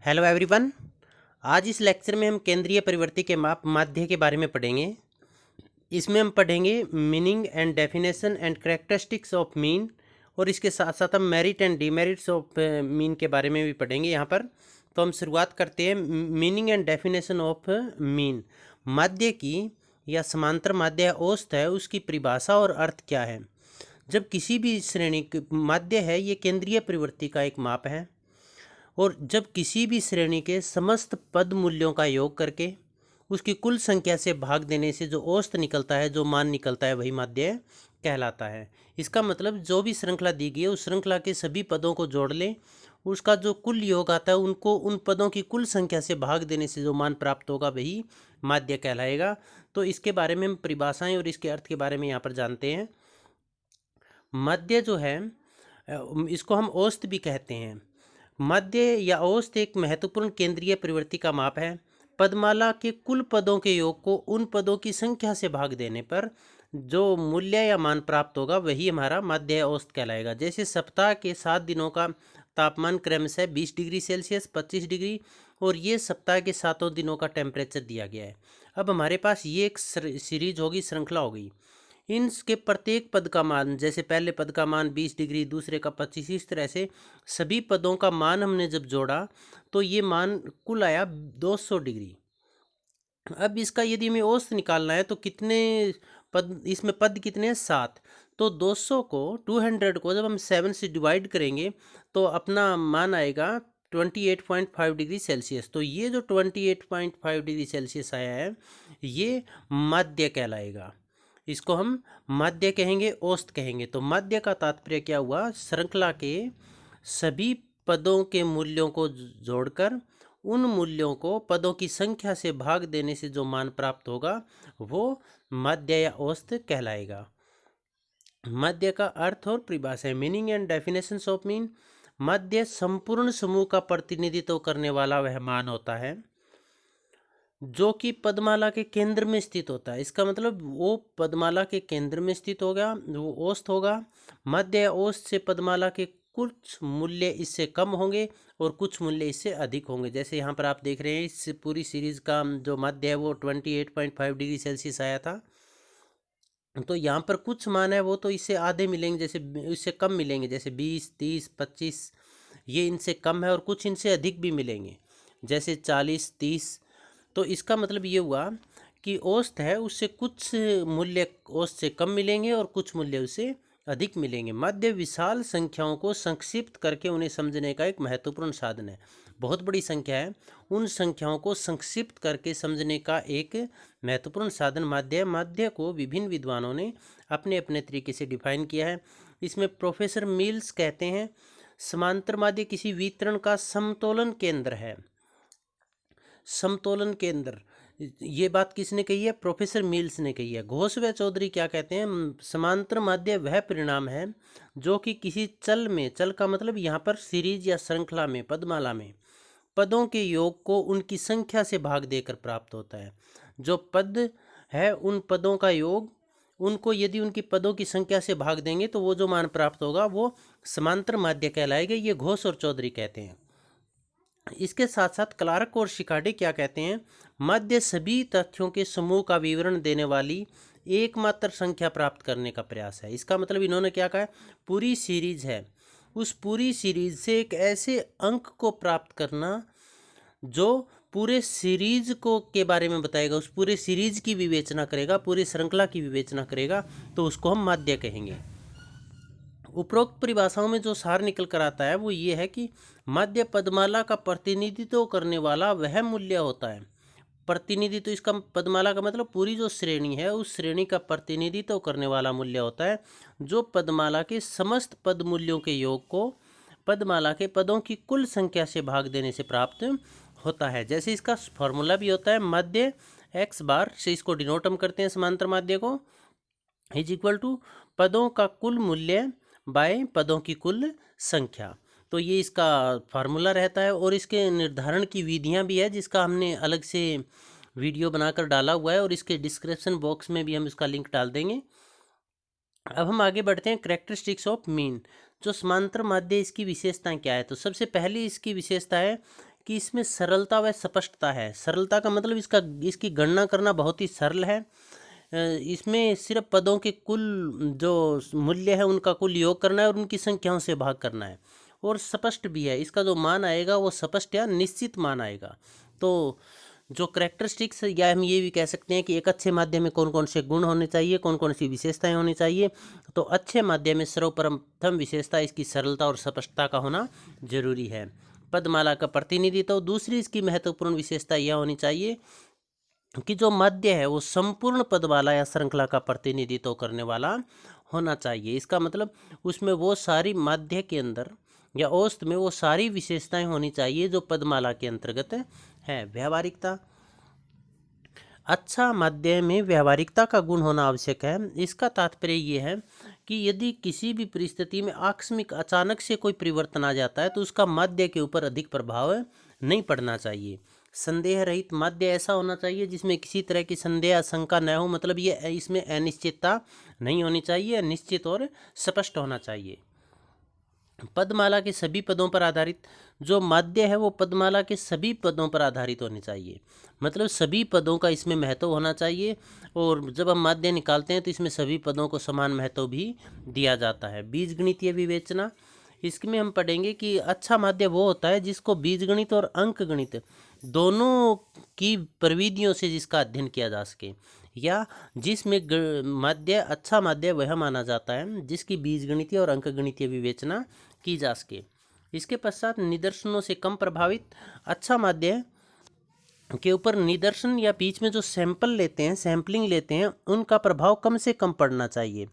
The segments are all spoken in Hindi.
Hello everyone. आज इस लेक्चर में हम केंद्रीय परिवर्ती के माप माध्य के बारे में पढ़ेंगे। इसमें हम पढ़ेंगे meaning and definition and characteristics of mean, और इसके साथ साथ हम merit and demerits of mean के बारे में भी पढ़ेंगे यहाँ पर। तो हम शुरुआत करते हैं meaning and definition of mean. माध्य की या समांतर माध्य या औसत है, उसकी परिभाषा और अर्थ क्या है। जब किसी भी श्रेणी माध्य है, ये केंद्रीय परिवर्ती का एक माप है, और जब किसी भी श्रेणी के समस्त पद मूल्यों का योग करके उसकी कुल संख्या से भाग देने से जो औसत निकलता है, जो मान निकलता है, वही माध्य कहलाता है। इसका मतलब जो भी श्रृंखला दी गई है, उस श्रृंखला के सभी पदों को जोड़ लें, उसका जो कुल योग आता है उनको उन पदों की कुल संख्या से भाग देने से जो मान प्राप्त होगा वही माध्य कहलाएगा। तो इसके बारे में हम परिभाषाएं और इसके अर्थ के बारे में यहाँ पर जानते हैं। माध्य जो है इसको हम औसत भी कहते हैं। माध्य या औसत एक महत्वपूर्ण केंद्रीय परिवर्ती का माप है। पदमाला के कुल पदों के योग को उन पदों की संख्या से भाग देने पर जो मूल्य या मान प्राप्त होगा वही हमारा माध्य या औसत कहलाएगा। जैसे सप्ताह के 7 दिनों का तापमान क्रमशः 20 डिग्री सेल्सियस, 25 डिग्री, और ये सप्ताह के 7 दिनों का टेम्परेचर दिया गया है। अब हमारे पास ये एक सीरीज होगी, श्रृंखला होगी। इनके प्रत्येक पद का मान, जैसे पहले पद का मान 20 डिग्री, दूसरे का 25, इस तरह से सभी पदों का मान हमने जब जोड़ा तो ये मान कुल आया 200 डिग्री। अब इसका यदि हमें औसत निकालना है तो कितने पद, इसमें पद कितने हैं? 7। तो 200 को 200 को जब हम 7 से डिवाइड करेंगे तो अपना मान आएगा 28.5 डिग्री सेल्सियस। तो ये जो 28.5 डिग्री सेल्सियस आया है, ये माध्य कहलाएगा। इसको हम माध्य कहेंगे, औसत कहेंगे। तो माध्य का तात्पर्य क्या हुआ? श्रृंखला के सभी पदों के मूल्यों को जोड़कर उन मूल्यों को पदों की संख्या से भाग देने से जो मान प्राप्त होगा वो माध्य या औसत कहलाएगा। माध्य का अर्थ और परिभाषा है। Meaning and definitions of mean. माध्य संपूर्ण समूह का प्रतिनिधित्व करने वाला वह मान होता है जो कि पदमाला के केंद्र में स्थित होता है। इसका मतलब वो पदमाला के केंद्र में स्थित होगा, वो औसत होगा। मध्य या औसत से पदमाला के कुछ मूल्य इससे कम होंगे और कुछ मूल्य इससे अधिक होंगे। जैसे यहाँ पर आप देख रहे हैं, इस पूरी सीरीज का जो मध्य है वो 28.5 डिग्री सेल्सियस आया था। तो यहाँ पर कुछ मान है वो तो इससे आधे मिलेंगे, जैसे इससे कम मिलेंगे, जैसे 20, 30, 25, ये इनसे कम है, और कुछ इनसे अधिक भी मिलेंगे, जैसे 40, 30। तो इसका मतलब ये हुआ कि औसत है उससे कुछ मूल्य औसत से कम मिलेंगे और कुछ मूल्य उससे अधिक मिलेंगे। माध्य विशाल संख्याओं को संक्षिप्त करके उन्हें समझने का एक महत्वपूर्ण साधन है। बहुत बड़ी संख्या है, उन संख्याओं को संक्षिप्त करके समझने का एक महत्वपूर्ण साधन माध्य है। माध्य को विभिन्न विद्वानों ने अपने अपने तरीके से डिफाइन किया है। इसमें प्रोफेसर मिल्स कहते हैं, समांतर माध्य किसी वितरण का समतोलन केंद्र है। समतोलन केंद्र, ये बात किसने कही है? प्रोफेसर मिल्स ने कही है। घोष व चौधरी क्या कहते हैं? समांतर माध्य वह परिणाम है जो कि किसी चल में, चल का मतलब यहाँ पर सीरीज या श्रृंखला में, पदमाला में पदों के योग को उनकी संख्या से भाग देकर प्राप्त होता है। जो पद है उन पदों का योग, उनको यदि उनकी पदों की संख्या से भाग देंगे तो वो जो मान प्राप्त होगा वो समांतर माध्य कहलाएगा। ये घोष और चौधरी कहते हैं। इसके साथ साथ क्लार्क और शिकाडे क्या कहते हैं? माध्य सभी तथ्यों के समूह का विवरण देने वाली एकमात्र संख्या प्राप्त करने का प्रयास है। इसका मतलब इन्होंने क्या कहा है? पूरी सीरीज है, उस पूरी सीरीज से एक ऐसे अंक को प्राप्त करना जो पूरे सीरीज को के बारे में बताएगा, उस पूरे सीरीज की विवेचना करेगा, पूरी श्रृंखला की विवेचना करेगा, तो उसको हम माध्य कहेंगे। उपरोक्त परिभाषाओं में जो सार निकल कर आता है वो ये है कि माध्य पदमाला का प्रतिनिधित्व करने वाला वह मूल्य होता है। प्रतिनिधित्व, तो इसका पदमाला का मतलब पूरी जो श्रेणी है उस श्रेणी का प्रतिनिधित्व करने वाला मूल्य होता है जो पदमाला के समस्त पद मूल्यों के योग को पदमाला के पदों की कुल संख्या से भाग देने से प्राप्त होता है। जैसे इसका फॉर्मूला भी होता है, माध्य x बार से इसको डिनोट हम करते हैं समांतर माध्य को, इज इक्वल टू पदों का कुल मूल्य बाय पदों की कुल संख्या। तो ये इसका फार्मूला रहता है, और इसके निर्धारण की विधियां भी है जिसका हमने अलग से वीडियो बनाकर डाला हुआ है, और इसके डिस्क्रिप्शन बॉक्स में भी हम इसका लिंक डाल देंगे। अब हम आगे बढ़ते हैं कैरेक्टरिस्टिक्स ऑफ मीन। जो समांतर माध्य, इसकी विशेषताएं क्या है? तो सबसे पहली इसकी विशेषता है कि इसमें सरलता व स्पष्टता है। सरलता का मतलब इसकी गणना करना बहुत ही सरल है। इसमें सिर्फ पदों के कुल जो मूल्य है उनका कुल योग करना है और उनकी संख्याओं से भाग करना है। और स्पष्ट भी है, इसका जो मान आएगा वो स्पष्ट या निश्चित मान आएगा। तो जो करेक्टरिस्टिक्स, या हम ये भी कह सकते हैं कि एक अच्छे माध्यम में कौन कौन से गुण होने चाहिए, कौन कौन सी विशेषताएं होनी चाहिए। तो अच्छे माध्यम में सर्वप्रथम विशेषता इसकी सरलता और स्पष्टता का होना जरूरी है। पदमाला का प्रतिनिधित्व। तो दूसरी इसकी महत्वपूर्ण विशेषता यह होनी चाहिए कि जो माध्य है वो संपूर्ण पदमाला या श्रृंखला का प्रतिनिधित्व करने वाला होना चाहिए। इसका मतलब उसमें वो सारी माध्य के अंदर या औसत में वो सारी विशेषताएं होनी चाहिए जो पदमाला के अंतर्गत है। व्यवहारिकता। अच्छा माध्य में व्यवहारिकता का गुण होना आवश्यक है। इसका तात्पर्य ये है कि यदि किसी भी परिस्थिति में आकस्मिक अचानक से कोई परिवर्तन आ जाता है तो उसका माध्य के ऊपर अधिक प्रभाव नहीं पड़ना चाहिए। संदेह रहित माध्य ऐसा होना चाहिए जिसमें किसी तरह की संदेह या शंका न हो, मतलब ये इसमें अनिश्चितता नहीं होनी चाहिए, निश्चित और स्पष्ट होना चाहिए। पदमाला के सभी पदों पर आधारित। जो माध्य है वो पदमाला के सभी पदों पर आधारित होनी चाहिए, मतलब सभी पदों का इसमें महत्व होना चाहिए। और जब हम माध्य निकालते हैं तो इसमें सभी पदों को समान महत्व भी दिया जाता है। बीजगणितीय विवेचना। इसमें हम पढ़ेंगे कि अच्छा माध्य वो होता है जिसको बीजगणित और अंकगणित दोनों की प्रविधियों से जिसका अध्ययन किया जा सके, या जिसमें माध्य अच्छा माध्य वह माना जाता है जिसकी बीजगणितीय और अंकगणितीय विवेचना की जा सके। इसके पश्चात निदर्शनों से कम प्रभावित। अच्छा माध्य के ऊपर निदर्शन या बीच में जो सैंपल लेते हैं, सैम्पलिंग लेते हैं, उनका प्रभाव कम से कम पड़ना चाहिए।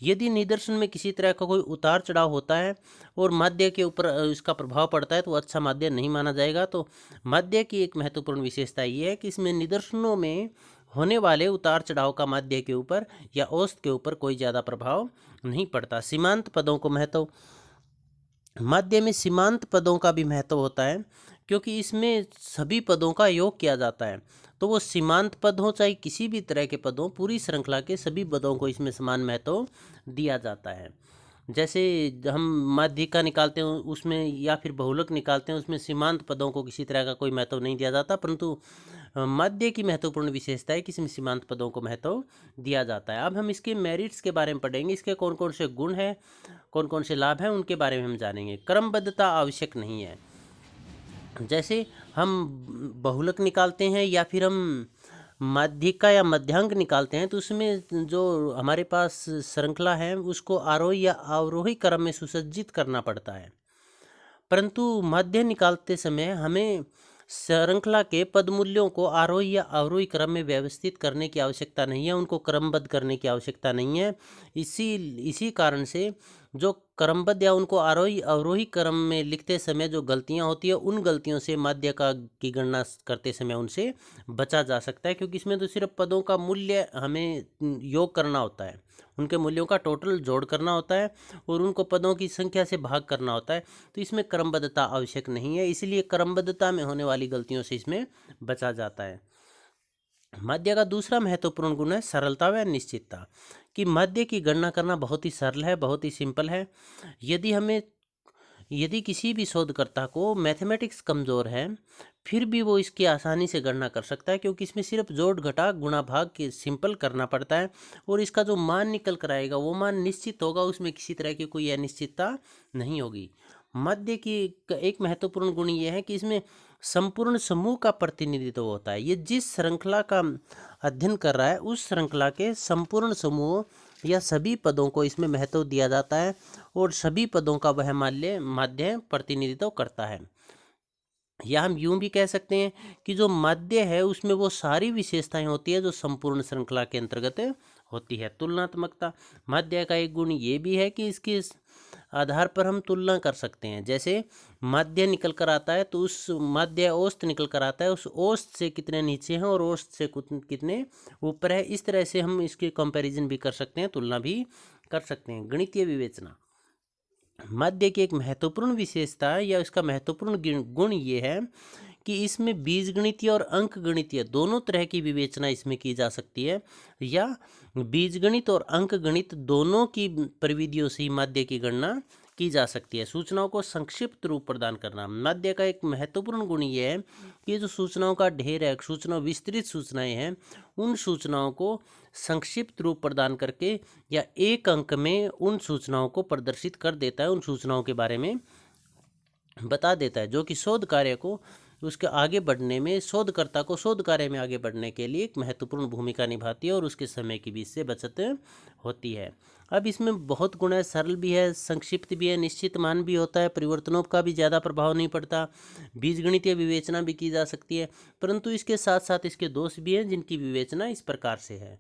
यदि निदर्शन में किसी तरह का कोई उतार चढ़ाव होता है और माध्य के ऊपर इसका प्रभाव पड़ता है तो अच्छा माध्य नहीं माना जाएगा। तो माध्य की एक महत्वपूर्ण विशेषता ये है कि इसमें निदर्शनों में होने वाले उतार चढ़ाव का माध्य के ऊपर या औसत के ऊपर कोई ज़्यादा प्रभाव नहीं पड़ता। सीमांत पदों को महत्व। माध्य में सीमांत पदों का भी महत्व होता है क्योंकि इसमें सभी पदों का योग किया जाता है। तो वो सीमांत पद हो चाहे किसी भी तरह के पद हो, पूरी श्रृंखला के सभी पदों को इसमें समान महत्व दिया जाता है। जैसे हम माध्यिका निकालते हैं उसमें, या फिर बहुलक निकालते हैं उसमें सीमांत पदों को किसी तरह का कोई महत्व नहीं दिया जाता, परंतु माध्य की महत्वपूर्ण विशेषता है कि इसमें सीमांत पदों को महत्व दिया जाता है। अब हम इसके मेरिट्स के बारे में पढ़ेंगे, इसके कौन कौन से गुण हैं, कौन कौन से लाभ हैं, उनके बारे में हम जानेंगे। क्रमबद्धता आवश्यक नहीं है। जैसे हम बहुलक निकालते हैं या फिर हम माध्यिका या मध्यांक निकालते हैं तो उसमें जो हमारे पास श्रृंखला है उसको आरोही या अवरोही क्रम में सुसज्जित करना पड़ता है, परंतु माध्य निकालते समय हमें श्रृंखला के पद मूल्यों को आरोही या अवरोही क्रम में व्यवस्थित करने की आवश्यकता नहीं है, उनको क्रमबद्ध करने की आवश्यकता नहीं है। इसी कारण से जो क्रमबद्ध या उनको आरोही अवरोही क्रम में लिखते समय जो गलतियां होती है उन गलतियों से माध्य की गणना करते समय उनसे बचा जा सकता है, क्योंकि इसमें तो सिर्फ पदों का मूल्य हमें योग करना होता है, उनके मूल्यों का टोटल जोड़ करना होता है और उनको पदों की संख्या से भाग करना होता है। तो इसमें क्रमबद्धता आवश्यक नहीं है, इसलिए क्रमबद्धता में होने वाली गलतियों से इसमें बचा जाता है। माध्य का दूसरा महत्वपूर्ण गुण है सरलता व निश्चितता, कि माध्य की गणना करना बहुत ही सरल है, बहुत ही सिंपल है। यदि किसी भी शोधकर्ता को मैथमेटिक्स कमज़ोर है फिर भी वो इसकी आसानी से गणना कर सकता है, क्योंकि इसमें सिर्फ जोड़ घटा गुणा भाग के सिंपल करना पड़ता है और इसका जो मान निकल कर आएगा वो मान निश्चित होगा, उसमें किसी तरह की कोई अनिश्चितता नहीं होगी। माध्य की एक महत्वपूर्ण गुण ये है कि इसमें संपूर्ण समूह का प्रतिनिधित्व होता है। ये जिस श्रृंखला का अध्ययन कर रहा है उस श्रृंखला के संपूर्ण समूह या सभी पदों को इसमें महत्व दिया जाता है और सभी पदों का वह माध्य प्रतिनिधित्व करता है। या हम यूं भी कह सकते हैं कि जो माध्य है उसमें वो सारी विशेषताएं होती है जो संपूर्ण श्रृंखला के अंतर्गत होती है। तुलनात्मकता। माध्य का एक गुण ये भी है कि इसके आधार पर हम तुलना कर सकते हैं। जैसे माध्य निकल कर आता है तो उस माध्य औसत निकल कर आता है, उस औसत से कितने नीचे हैं और औसत से कितने ऊपर है, इस तरह से हम इसके कंपैरिजन भी कर सकते हैं, तुलना भी कर सकते हैं। गणितीय विवेचना। माध्य की एक महत्वपूर्ण विशेषता या इसका महत्वपूर्ण गुण ये है कि इसमें बीजगणितीय और अंकगणितीय दोनों तरह की विवेचना इसमें की जा सकती है, या बीजगणित और अंकगणित दोनों की प्रविधियों से ही माध्य की गणना की जा सकती है। सूचनाओं को संक्षिप्त रूप प्रदान करना, माध्य का एक महत्वपूर्ण गुण ये है कि जो सूचनाओं का ढेर है, सूचना विस्तृत सूचनाएं हैं, उन सूचनाओं को संक्षिप्त रूप प्रदान करके या एक अंक में उन सूचनाओं को प्रदर्शित कर देता है, उन सूचनाओं के बारे में बता देता है, जो कि शोध कार्य को उसके आगे बढ़ने में, शोधकर्ता को शोध कार्य में आगे बढ़ने के लिए एक महत्वपूर्ण भूमिका निभाती है और उसके समय की भी इससे बचत होती है। अब इसमें बहुत गुण है, सरल भी है, संक्षिप्त भी है, निश्चित मान भी होता है, परिवर्तनों का भी ज़्यादा प्रभाव नहीं पड़ता, बीजगणितीय विवेचना भी की जा सकती है, परंतु इसके साथ साथ इसके दोष भी हैं जिनकी विवेचना इस प्रकार से है।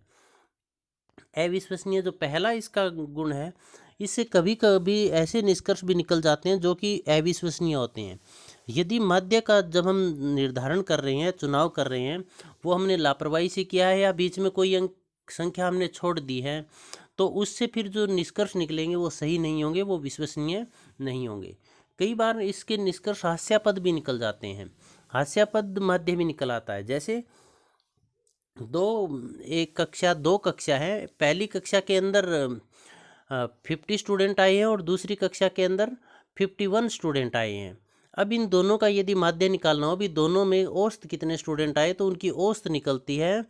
अविश्वसनीय जो पहला इसका गुण है, इससे कभी कभी ऐसे निष्कर्ष भी निकल जाते हैं जो कि अविश्वसनीय होते हैं। यदि माध्य का जब हम निर्धारण कर रहे हैं, चुनाव कर रहे हैं, वो हमने लापरवाही से किया है या बीच में कोई अंक संख्या हमने छोड़ दी है, तो उससे फिर जो निष्कर्ष निकलेंगे वो सही नहीं होंगे, वो विश्वसनीय नहीं होंगे। कई बार इसके निष्कर्ष हास्यास्पद भी निकल जाते हैं, हास्यास्पद माध्य भी निकल आता है। जैसे दो कक्षा है, पहली कक्षा के अंदर 50 स्टूडेंट आए हैं और दूसरी कक्षा के अंदर 51 स्टूडेंट आए हैं। अब इन दोनों का यदि माध्य निकालना हो, भी दोनों में औसत कितने स्टूडेंट आए, तो उनकी औसत निकलती है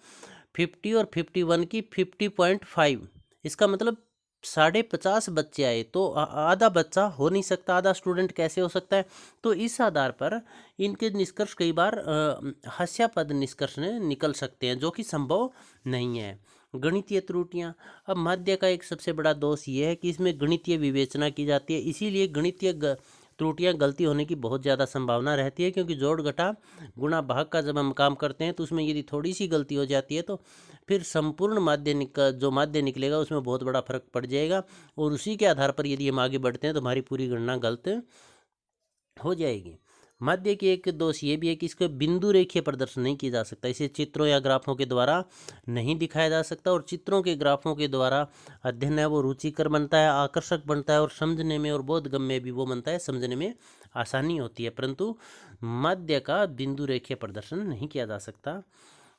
50 और 51 की 50.5। इसका मतलब 50.5 बच्चे आए, तो आधा बच्चा हो नहीं सकता, आधा स्टूडेंट कैसे हो सकता है। तो इस आधार पर इनके निष्कर्ष कई बार हास्यास्पद निष्कर्ष निकल सकते हैं, जो कि संभव नहीं है। गणितीय त्रुटियां, अब माध्य का एक सबसे बड़ा दोष ये है कि इसमें गणितीय विवेचना की जाती है, इसीलिए गणितीय त्रुटियां गलती होने की बहुत ज़्यादा संभावना रहती है, क्योंकि जोड़ घटा गुणा भाग का जब हम काम करते हैं तो उसमें यदि थोड़ी सी गलती हो जाती है तो फिर संपूर्ण जो माध्य निकलेगा उसमें बहुत बड़ा फर्क पड़ जाएगा, और उसी के आधार पर यदि हम आगे बढ़ते हैं तो हमारी पूरी गणना गलत हो जाएगी। माध्य की एक दोष ये भी है कि इसका बिंदु रेखीय प्रदर्शन नहीं किया जा सकता, इसे चित्रों या ग्राफों के द्वारा नहीं दिखाया जा सकता, और चित्रों के ग्राफों के द्वारा अध्ययन है वो रुचिकर बनता है, आकर्षक बनता है, और समझने में और बोधगम्य भी वो बनता है, समझने में आसानी होती है, परंतु माध्य का बिंदु रेखीय प्रदर्शन नहीं किया जा सकता।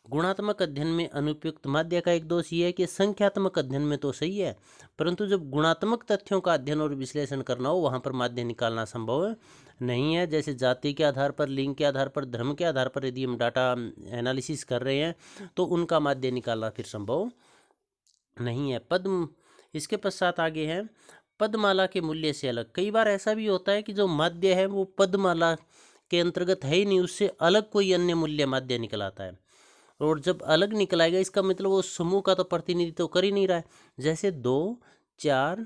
गुणात्मक अध्ययन में अनुपयुक्त माध्य का एक दोष ये है कि संख्यात्मक अध्ययन में तो सही है, परंतु जब गुणात्मक तथ्यों का अध्ययन और विश्लेषण करना हो वहाँ पर माध्य निकालना संभव नहीं है। जैसे जाति के आधार पर, लिंग के आधार पर, धर्म के आधार पर यदि हम डाटा एनालिसिस कर रहे हैं तो उनका माध्य निकालना फिर संभव नहीं है। पद्म, इसके पश्चात आगे है पदमाला के मूल्य से अलग। कई बार ऐसा भी होता है कि जो माध्य है वो पदमाला के अंतर्गत है ही नहीं, उससे अलग कोई अन्य मूल्य माध्य निकल आता है, और जब अलग निकल आएगा इसका मतलब वो समूह का तो प्रतिनिधित्व कर ही नहीं रहा है। जैसे 2, 4,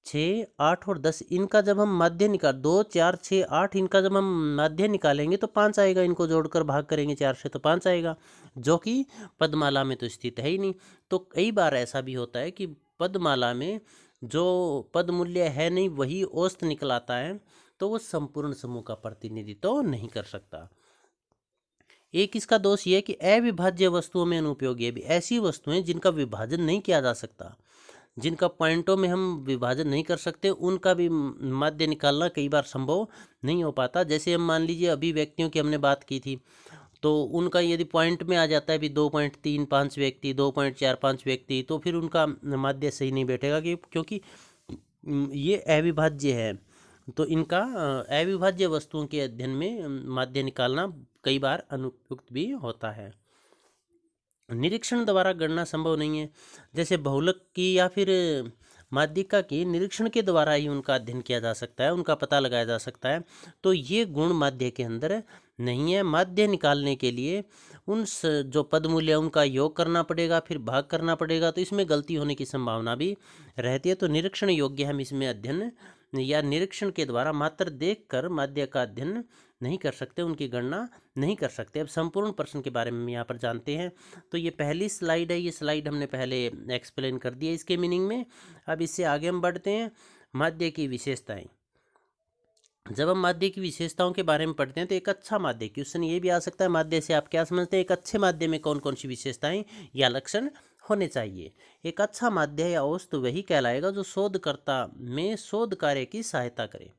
6, 8 और 10, इनका जब हम माध्य 2, 4, 6, 8 इनका जब हम माध्य निकालेंगे तो 5 आएगा, इनको जोड़कर भाग करेंगे 4 से तो 5 आएगा, जो कि पदमाला में तो स्थित है ही नहीं। तो कई बार ऐसा भी होता है कि पदमाला में जो पद मूल्य है नहीं वही औसत निकल आता है, तो वो संपूर्ण समूह का प्रतिनिधित्व नहीं कर सकता। एक इसका दोष ये है कि अविभाज्य वस्तुओं में अनुपयोगी है, भी ऐसी वस्तुएं जिनका विभाजन नहीं किया जा सकता, जिनका पॉइंटों में हम विभाजन नहीं कर सकते, उनका भी माध्य निकालना कई बार संभव नहीं हो पाता। जैसे हम मान लीजिए अभिव्यक्तियों की हमने बात की थी, तो उनका यदि पॉइंट में आ जाता है भी 2.35 व्यक्ति, 2.45 व्यक्ति, तो फिर उनका माध्य सही नहीं बैठेगा, क्योंकि ये अविभाज्य है। तो इनका अविभाज्य वस्तुओं के अध्ययन में माध्य निकालना कई बार अनुपयुक्त भी होता है। निरीक्षण द्वारा गणना संभव नहीं है, जैसे बहुलक की या फिर माध्यिका की निरीक्षण के द्वारा ही उनका अध्ययन किया जा सकता है, उनका पता लगाया जा सकता है, तो ये गुण माध्य के अंदर नहीं है। माध्य निकालने के लिए उन जो पद मूल्य उनका योग करना पड़ेगा, फिर भाग करना पड़ेगा, तो इसमें गलती होने की संभावना भी रहती है। तो निरीक्षण योग्य हम इसमें अध्ययन या निरीक्षण के द्वारा मात्र देखकर माध्य का अध्ययन नहीं कर सकते, उनकी गणना नहीं कर सकते। अब संपूर्ण प्रश्न के बारे में यहाँ पर जानते हैं। तो ये पहली स्लाइड है, ये स्लाइड हमने पहले एक्सप्लेन कर दिया इसके मीनिंग में। अब इससे आगे हम बढ़ते हैं, माध्य की विशेषताएं। जब हम माध्य की विशेषताओं के बारे में पढ़ते हैं तो एक अच्छा माध्य, क्वेश्चन ये भी आ सकता है माध्य से आप क्या समझते हैं, एक अच्छे माध्य में कौन कौन सी विशेषताएं या लक्षण होने चाहिए। एक अच्छा माध्य या औसत वही कहलाएगा जो शोधकर्ता में शोध कार्य की सहायता करे,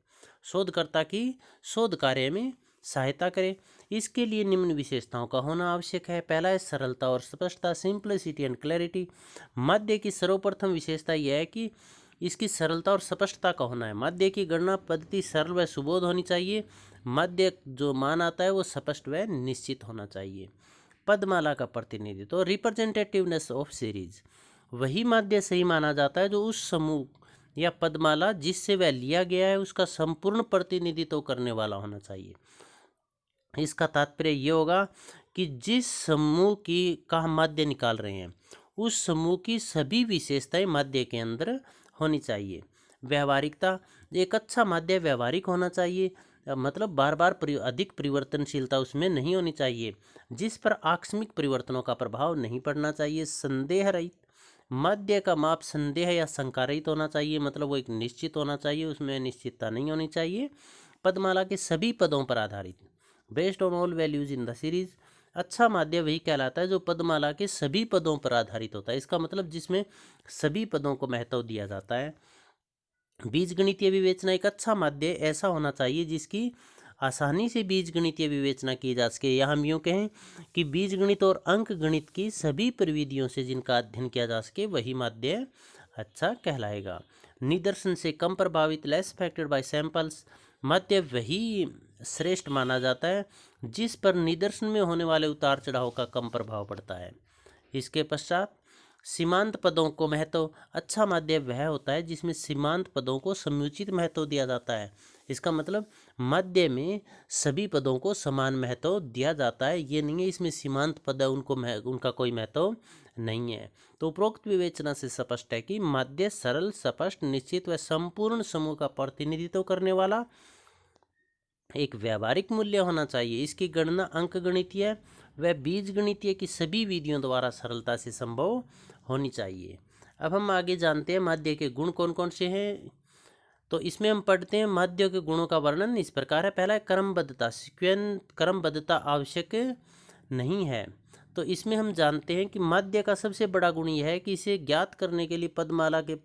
शोधकर्ता की शोध कार्य में सहायता करे। इसके लिए निम्न विशेषताओं का होना आवश्यक है। पहला है सरलता और स्पष्टता, सिंप्लिसिटी एंड क्लैरिटी। माध्य की सर्वप्रथम विशेषता यह है कि इसकी सरलता और स्पष्टता का होना है। मध्य की गणना पद्धति सरल व सुबोध होनी चाहिए। मध्य जो मान आता है वो स्पष्ट व निश्चित होना चाहिए। पदमाला का प्रतिनिधित्व, रिप्रेजेंटेटिवनेस ऑफ सीरीज, वही माध्य सही माना जाता है जो उस समूह या पदमाला जिससे वह लिया गया है उसका संपूर्ण प्रतिनिधित्व करने वाला होना चाहिए। इसका तात्पर्य ये होगा कि जिस समूह की का हम माध्य निकाल रहे हैं उस समूह की सभी विशेषताएं माध्य के अंदर होनी चाहिए। व्यवहारिकता, एक अच्छा माध्य व्यवहारिक होना चाहिए, मतलब बार बार अधिक परिवर्तनशीलता उसमें नहीं होनी चाहिए, जिस पर आकस्मिक परिवर्तनों का प्रभाव नहीं पड़ना चाहिए। संदेह रहित, मध्य का माप संदेह या शंका रहित होना चाहिए, मतलब वो एक निश्चित होना चाहिए, उसमें निश्चितता नहीं होनी चाहिए। पदमाला के सभी पदों पर आधारित, based on all values in the series, अच्छा माध्य वही कहलाता है जो पदमाला के सभी पदों पर आधारित होता है। इसका मतलब जिसमें सभी पदों को महत्व दिया जाता है। बीजगणितीय विवेचना, एक अच्छा माध्य ऐसा होना चाहिए जिसकी आसानी से बीजगणितीय विवेचना की जा सके, या हम यूँ कहें कि बीजगणित और अंक गणित की सभी प्रविधियों से जिनका अध्ययन किया जा सके वही माध्य अच्छा कहलाएगा। निदर्शन से कम प्रभावित, लेस अफेक्टेड बाय सैंपल्स, माध्य वही श्रेष्ठ माना जाता है जिस पर निदर्शन में होने वाले उतार चढ़ाव का कम प्रभाव पड़ता है। इसके पश्चात सीमांत पदों को महत्व, अच्छा माध्य वह होता है जिसमें सीमांत पदों को समुचित महत्व दिया जाता है। इसका मतलब मध्य में सभी पदों को समान महत्व दिया जाता है, ये नहीं है इसमें सीमांत पद है उनका कोई महत्व नहीं है। तो उपरोक्त विवेचना से स्पष्ट है कि मध्य सरल, स्पष्ट, निश्चित व संपूर्ण समूह का प्रतिनिधित्व करने वाला एक व्यावहारिक मूल्य होना चाहिए। इसकी गणना अंकगणितीय व बीजगणितीय की सभी विधियों द्वारा सरलता से संभव होनी चाहिए। अब हम आगे जानते हैं माध्य के गुण कौन कौन से हैं। तो इसमें हम पढ़ते हैं माध्य के गुणों का वर्णन इस प्रकार है। पहला है क्रमबद्धता, क्रमबद्धता आवश्यक नहीं है। तो इसमें हम जानते हैं कि माध्य का सबसे बड़ा गुण यह है कि इसे ज्ञात करने के लिए पदमाला के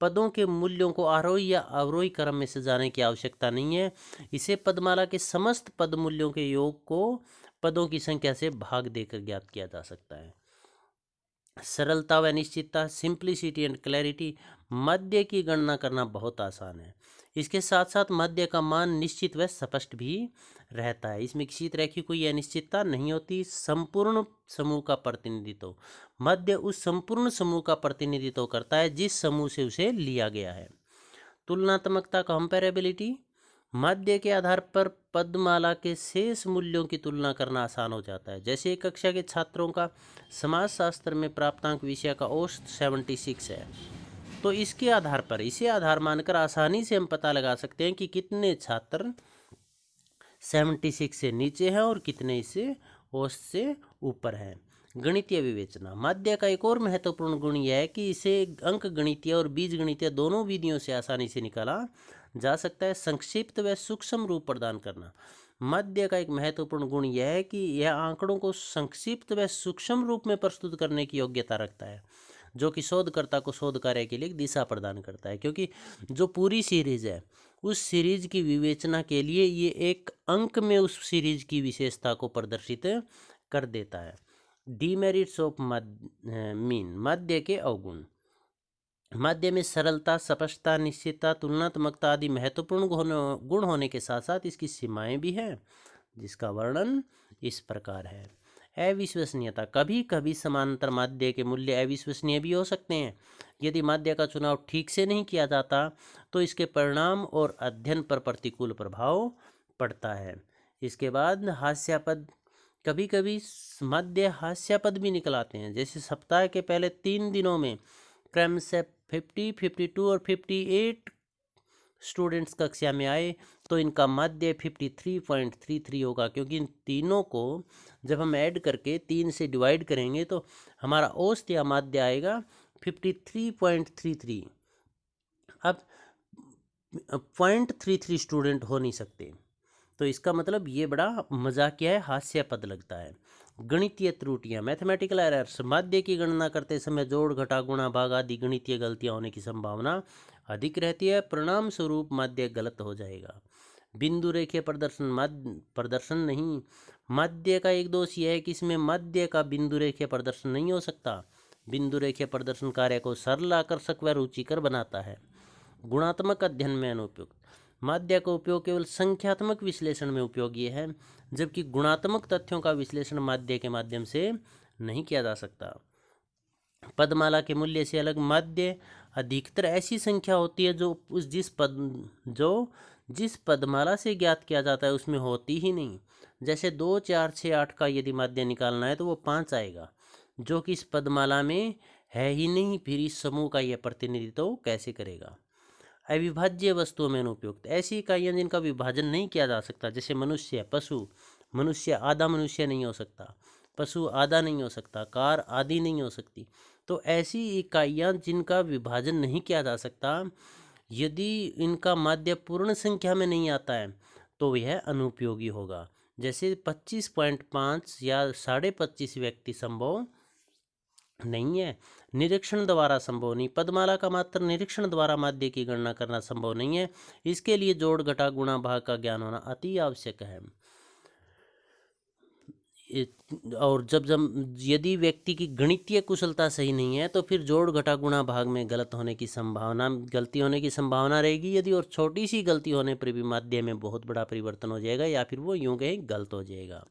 पदों के मूल्यों को आरोही या अवरोही क्रम में सजाने की आवश्यकता नहीं है। इसे पदमाला के समस्त पद मूल्यों के योग को पदों की संख्या से भाग देकर ज्ञात किया जा सकता है। सरलता व निश्चितता, सिंप्लिसिटी एंड क्लैरिटी, मध्य की गणना करना बहुत आसान है। इसके साथ साथ मध्य का मान निश्चित व स्पष्ट भी रहता है, इसमें किसी तरह की कोई अनिश्चितता नहीं होती। संपूर्ण समूह का प्रतिनिधित्व, मध्य उस संपूर्ण समूह का प्रतिनिधित्व करता है जिस समूह से उसे लिया गया है। तुलनात्मकता, कंपैरेबिलिटी, मध्य के आधार पर पदमाला के शेष मूल्यों की तुलना करना आसान हो जाता है। जैसे एक कक्षा के छात्रों का समाजशास्त्र में प्राप्तांक विषय का औसत 76 है, तो इसके आधार पर, इसे आधार मानकर आसानी से हम पता लगा सकते हैं कि कितने छात्र 76 से नीचे हैं और कितने इससे औसत से ऊपर हैं। गणितीय विवेचना, माध्य का एक और महत्वपूर्ण गुण यह है कि इसे अंक गणितीय और बीज गणितीय दोनों विधियों से आसानी से निकाला जा सकता है। संक्षिप्त व सूक्ष्म रूप प्रदान करना, मध्य का एक महत्वपूर्ण गुण यह है कि यह आंकड़ों को संक्षिप्त व सूक्ष्म रूप में प्रस्तुत करने की योग्यता रखता है, जो कि शोधकर्ता को शोध कार्य के लिए दिशा प्रदान करता है। क्योंकि जो पूरी सीरीज है उस सीरीज की विवेचना के लिए ये एक अंक में उस सीरीज की विशेषता को प्रदर्शित कर देता है। डीमेरिट्स ऑफ मीन, मध्य के अवगुण, मध्य में सरलता, स्पष्टता, निश्चितता, तुलनात्मकता आदि महत्वपूर्ण गुण होने के साथ साथ इसकी सीमाएं भी हैं, जिसका वर्णन इस प्रकार है। अविश्वसनीयता, कभी कभी समांतर माध्य के मूल्य अविश्वसनीय भी हो सकते हैं। यदि माध्य का चुनाव ठीक से नहीं किया जाता तो इसके परिणाम और अध्ययन पर प्रतिकूल प्रभाव पड़ता है। इसके बाद हास्यापद, कभी कभी माध्य हास्यापद भी निकल आते हैं। जैसे सप्ताह के पहले 3 दिनों में क्रमशः 50, 52 और 58 स्टूडेंट्स कक्षा में आए तो इनका माध्य 53.33 होगा, क्योंकि इन तीनों को जब हम ऐड करके 3 से डिवाइड करेंगे तो हमारा औसत या माध्य आएगा 53.33। अब 0.33 स्टूडेंट हो नहीं सकते, तो इसका मतलब ये बड़ा मजाकिया है, हास्यास्पद लगता है। गणितीय त्रुटियां, मैथमेटिकल एरर्स, माध्य की गणना करते समय जोड़, घटा, गुणा, भाग आदि गणितीय गलतियां होने की संभावना अधिक रहती है। परिणाम स्वरूप माध्य गलत हो जाएगा। बिंदु रेखीय प्रदर्शन नहीं, माध्य का एक दोष यह है कि इसमें माध्य का बिंदु रेखीय प्रदर्शन नहीं हो सकता। बिंदु रेखीय प्रदर्शन कार्य को सरल, आकर्षक व रुचिकर बनाता है। गुणात्मक अध्ययन में अनुपयुक्त। माध्य का उपयोग केवल संख्यात्मक विश्लेषण में उपयोगी है, जबकि गुणात्मक तथ्यों का विश्लेषण माध्य के माध्यम से नहीं किया जा सकता। पदमाला के मूल्य से अलग माध्य अधिकतर ऐसी संख्या होती है जो जिस पदमाला से ज्ञात किया जाता है उसमें होती ही नहीं। जैसे 2, 4, 6, 8 का यदि माध्य निकालना है तो वो 5 आएगा, जो कि इस पदमाला में है ही नहीं। फिर इस समूह का यह प्रतिनिधित्व कैसे करेगा। अविभाज्य वस्तुओं में अनुपयुक्त। ऐसी इकाइयाँ जिनका विभाजन नहीं किया जा सकता, जैसे मनुष्य, पशु। मनुष्य आधा मनुष्य नहीं हो सकता, पशु आधा नहीं हो सकता, कार आधी नहीं हो सकती। तो ऐसी इकाइयाँ जिनका विभाजन नहीं किया जा सकता, यदि इनका माध्य पूर्ण संख्या में नहीं आता है तो यह अनुपयोगी होगा। जैसे 25.5 या 25.5 व्यक्ति संभव नहीं है, निरीक्षण द्वारा संभव नहीं। पदमाला का मात्र निरीक्षण द्वारा माध्य की गणना करना संभव नहीं है। इसके लिए जोड़, घटा, गुणा, भाग का ज्ञान होना अति आवश्यक है। और यदि व्यक्ति की गणितीय कुशलता सही नहीं है तो फिर जोड़, घटा, गुणा, भाग में गलती होने की संभावना रहेगी। यदि और छोटी सी गलती होने पर भी माध्य में बहुत बड़ा परिवर्तन हो जाएगा या फिर वो यूं कहीं गलत हो जाएगा।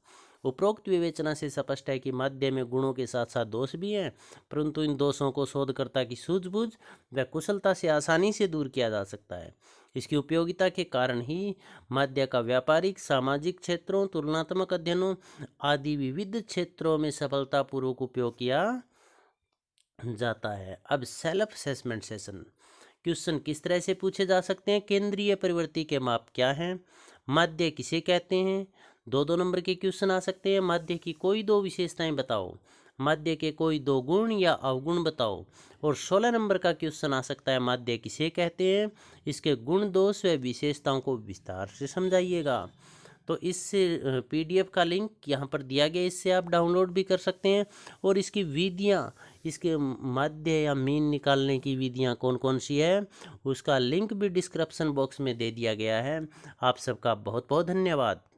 उपरोक्त विवेचना से स्पष्ट है कि माध्य में गुणों के साथ साथ दोष भी हैं, परंतु इन दोषों को शोधकर्ता की सूझबूझ व कुशलता से आसानी से दूर किया जा सकता है। इसकी उपयोगिता के कारण ही माध्य का व्यापारिक, सामाजिक क्षेत्रों, तुलनात्मक अध्ययनों आदि विविध क्षेत्रों में सफलतापूर्वक उपयोग किया जाता है। अब सेल्फ असेसमेंट सेशन। क्वेश्चन किस तरह से पूछे जा सकते हैं। केंद्रीय परिवर्ती के माप क्या हैं? माध्य किसे कहते हैं? 2-2 नंबर के क्वेश्चन आ सकते हैं। माध्य की कोई 2 विशेषताएं बताओ। माध्य के कोई 2 गुण या अवगुण बताओ। और 16 नंबर का क्वेश्चन आ सकता है, माध्य किसे कहते हैं? इसके गुण, दोष व विशेषताओं को विस्तार से समझाइएगा। तो इस PDF का लिंक यहाँ पर दिया गया, इससे आप डाउनलोड भी कर सकते हैं। और इसकी विधियाँ, इसके माध्य या मीन निकालने की विधियाँ कौन कौन सी है, उसका लिंक भी डिस्क्रिप्शन बॉक्स में दे दिया गया है। आप सबका बहुत बहुत धन्यवाद।